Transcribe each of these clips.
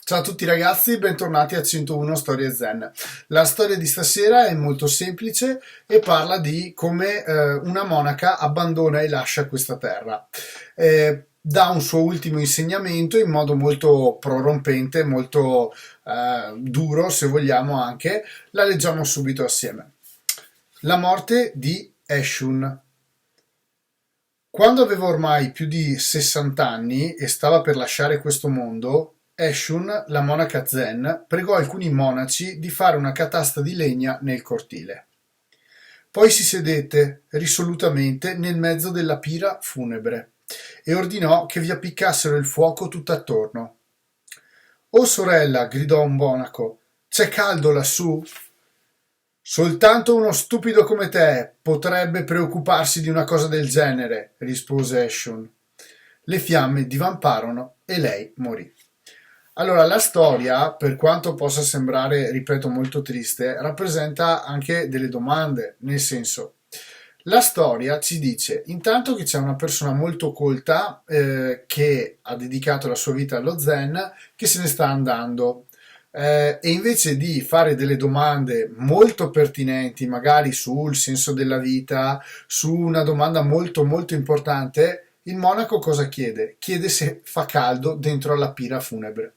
Ciao a tutti ragazzi, bentornati a 101 Storie Zen. La storia di stasera è molto semplice e parla di come una monaca abbandona e lascia questa terra. Dà un suo ultimo insegnamento in modo molto prorompente, molto duro se vogliamo anche. La leggiamo subito assieme. La morte di Eshun. Quando aveva ormai più di 60 anni e stava per lasciare questo mondo, Eshun, la monaca zen, pregò alcuni monaci di fare una catasta di legna nel cortile. Poi si sedette risolutamente nel mezzo della pira funebre e ordinò che vi appiccassero il fuoco tutt'attorno. «Oh sorella!» gridò un monaco, «c'è caldo lassù?» «Soltanto uno stupido come te potrebbe preoccuparsi di una cosa del genere», rispose Eshun. Le fiamme divamparono e lei morì. Allora, la storia, per quanto possa sembrare, ripeto, molto triste, rappresenta anche delle domande, nel senso, la storia ci dice intanto che c'è una persona molto colta che ha dedicato la sua vita allo zen, che se ne sta andando. E invece di fare delle domande molto pertinenti, magari sul senso della vita, su una domanda molto molto importante, il monaco cosa chiede? Chiede se fa caldo dentro alla pira funebre.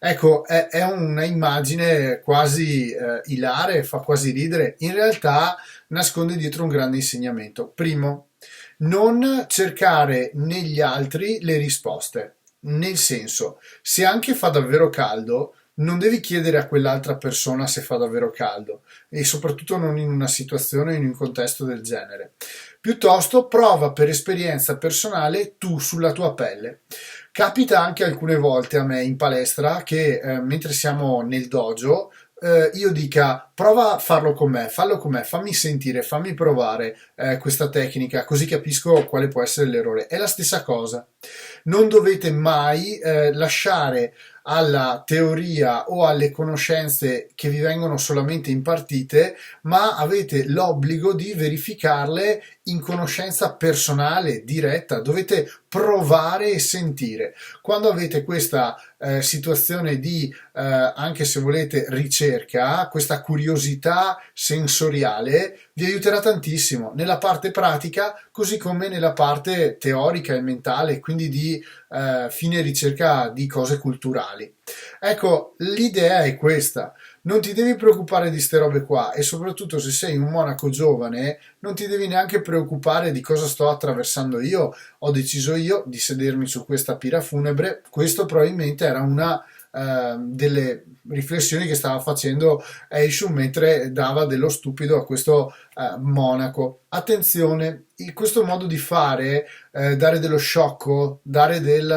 Ecco, è una immagine quasi ilare, fa quasi ridere. In realtà nasconde dietro un grande insegnamento. Primo, non cercare negli altri le risposte. Nel senso, se anche fa davvero caldo, non devi chiedere a quell'altra persona se fa davvero caldo e soprattutto non in una situazione o in un contesto del genere. Piuttosto prova per esperienza personale tu sulla tua pelle. Capita anche alcune volte a me in palestra che mentre siamo nel dojo io dica prova a farlo con me, fallo con me, fammi sentire, fammi provare questa tecnica così capisco quale può essere l'errore. È la stessa cosa. Non dovete mai lasciare alla teoria o alle conoscenze che vi vengono solamente impartite, ma avete l'obbligo di verificarle in conoscenza personale, diretta, dovete provare e sentire. Quando avete questa situazione di, anche se volete, ricerca, questa curiosità sensoriale, vi aiuterà tantissimo nella parte pratica, così come nella parte teorica e mentale, quindi di fine ricerca di cose culturali. Ecco, l'idea è questa. Non ti devi preoccupare di ste robe qua e soprattutto se sei un monaco giovane non ti devi neanche preoccupare di cosa sto attraversando io. Ho deciso io di sedermi su questa pira funebre. Questo probabilmente era una delle riflessioni che stava facendo Eishu mentre dava dello stupido a questo monaco. Attenzione, questo modo di fare, dare dello sciocco, dare del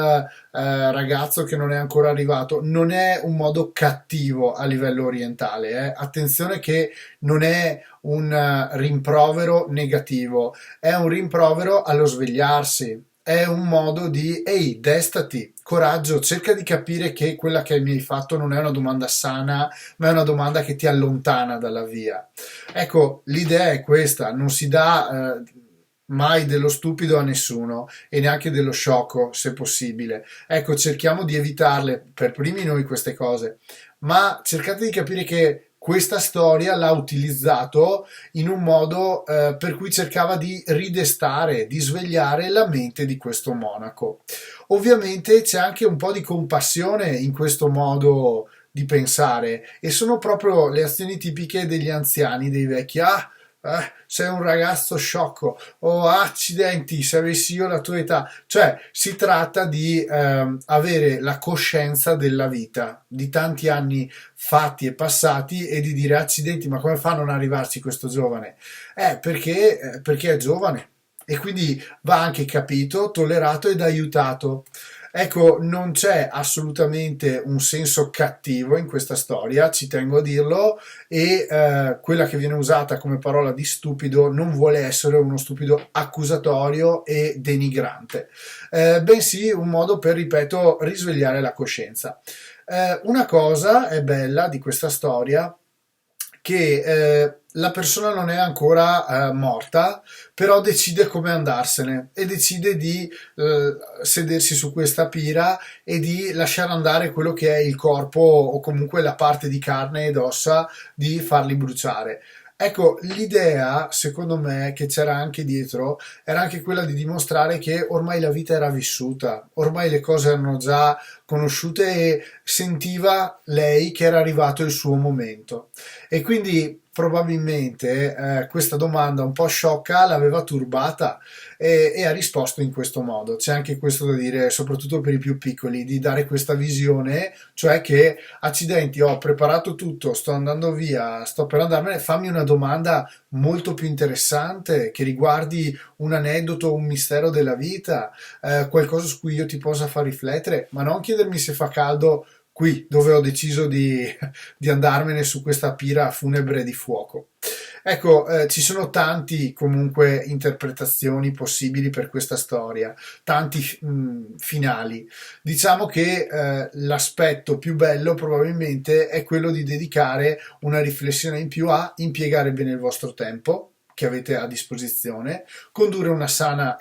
ragazzo che non è ancora arrivato, non è un modo cattivo a livello orientale. Attenzione che non è un rimprovero negativo, è un rimprovero allo svegliarsi. È un modo di, ehi, destati, coraggio, cerca di capire che quella che mi hai fatto non è una domanda sana, ma è una domanda che ti allontana dalla via. Ecco, l'idea è questa, non si dà mai dello stupido a nessuno e neanche dello sciocco, se possibile. Ecco, cerchiamo di evitarle per primi noi queste cose, ma cercate di capire che questa storia l'ha utilizzato in un modo per cui cercava di ridestare, di svegliare la mente di questo monaco. Ovviamente c'è anche un po' di compassione in questo modo di pensare e sono proprio le azioni tipiche degli anziani, dei vecchi. Sei un ragazzo sciocco, oh accidenti se avessi io la tua età, cioè si tratta di avere la coscienza della vita, di tanti anni fatti e passati e di dire accidenti ma come fa a non arrivarci questo giovane? Perché è giovane e quindi va anche capito, tollerato ed aiutato. Ecco, non c'è assolutamente un senso cattivo in questa storia, ci tengo a dirlo, e quella che viene usata come parola di stupido non vuole essere uno stupido accusatorio e denigrante, bensì un modo per, ripeto, risvegliare la coscienza. Una cosa è bella di questa storia che la persona non è ancora morta, però decide come andarsene e decide di sedersi su questa pira e di lasciare andare quello che è il corpo o comunque la parte di carne ed ossa, di farli bruciare. Ecco, l'idea, secondo me, che c'era anche dietro era anche quella di dimostrare che ormai la vita era vissuta, ormai le cose erano già conosciute e sentiva lei che era arrivato il suo momento. E quindi probabilmente questa domanda un po' sciocca l'aveva turbata e ha risposto in questo modo. C'è anche questo da dire, soprattutto per i più piccoli, di dare questa visione, cioè che accidenti, ho preparato tutto, sto andando via, sto per andarmene, fammi una domanda molto più interessante che riguardi un aneddoto, un mistero della vita, qualcosa su cui io ti possa far riflettere, ma non chiedermi se fa caldo qui dove ho deciso di andarmene su questa pira funebre di fuoco. Ecco, ci sono tanti comunque interpretazioni possibili per questa storia, tanti finali. Diciamo che l'aspetto più bello probabilmente è quello di dedicare una riflessione in più a impiegare bene il vostro tempo che avete a disposizione, condurre una sana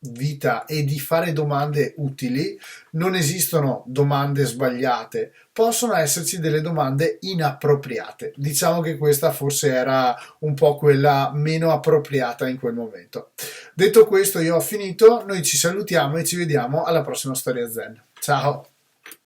vita e di fare domande utili. Non esistono domande sbagliate, possono esserci delle domande inappropriate. Diciamo che questa forse era un po' quella meno appropriata in quel momento. Detto questo, io ho finito, noi ci salutiamo e ci vediamo alla prossima Storia Zen. Ciao!